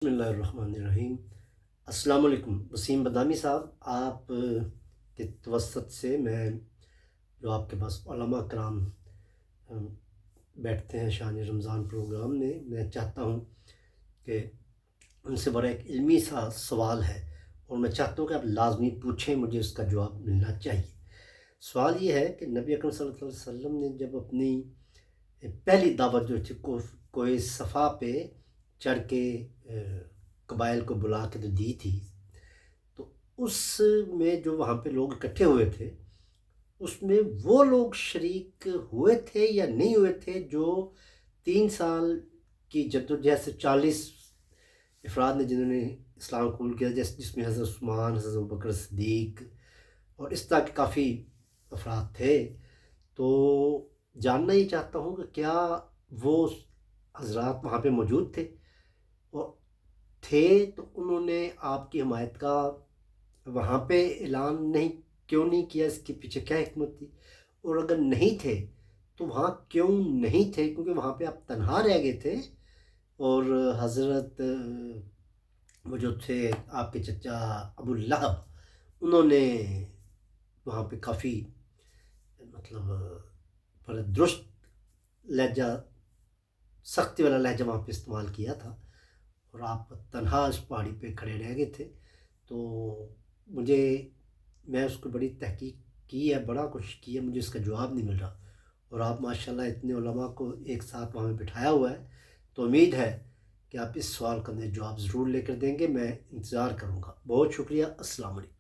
बसमिल्लाहिर्रहमानिर्रहीम। अस्सलाम वालेकुम वसीम बदामी साहब, आप के तवसत से मैं जो आपके पास उलमा कराम अ, बैठते हैं शान रमज़ान प्रोग्राम में, मैं चाहता हूँ कि उनसे बड़ा एक इल्मी सा सवाल है और मैं चाहता हूँ कि आप लाजमी पूछें, मुझे उसका जवाब मिलना चाहिए। सवाल ये है कि नबी अकरम सल्लल्लाहु अलैहि वसल्लम ने जब अपनी पहली दावत जो थी कोई सफ़ा पे चढ़ के कबाइल को बुला के तो दी थी, तो उसमें जो वहाँ पे लोग इकट्ठे हुए थे, उसमें वो लोग शरीक हुए थे या नहीं हुए थे जो 3 साल की जद्दोजहद से 40 अफराद ने जिन्होंने इस्लाम कबूल किया, जिसमें हज़रत उस्मान, हज़रत अबू बकर सिद्दीक और इस तरह के काफ़ी अफराद थे। तो जानना ये चाहता हूँ कि क्या वो हजरात वहाँ पे मौजूद थे, और थे तो उन्होंने आपकी हमायत का वहाँ पे ऐलान नहीं क्यों नहीं किया, इसके पीछे क्या हिकमत थी? और अगर नहीं थे तो वहाँ क्यों नहीं थे? क्योंकि वहाँ पे आप तन्हा रह गए थे और हज़रत वो जो थे आपके चचा अबू लहब, उन्होंने वहाँ पे काफ़ी मतलब बड़ा दुरुस्त लहजा, सख्ती वाला लहजा वहाँ पे इस्तेमाल किया था और आप तन्हा इस पहाड़ी पे खड़े रह गए थे। तो मुझे मैं उसको बड़ी तहकीक की है, बड़ा कोशिश की है, मुझे इसका जवाब नहीं मिल रहा, और आप माशाल्लाह इतने उलमा को एक साथ वहाँ पे बिठाया हुआ है, तो उम्मीद है कि आप इस सवाल का मुझे जवाब ज़रूर लेकर देंगे। मैं इंतज़ार करूँगा। बहुत शुक्रिया। अस्सलाम वालेकुम।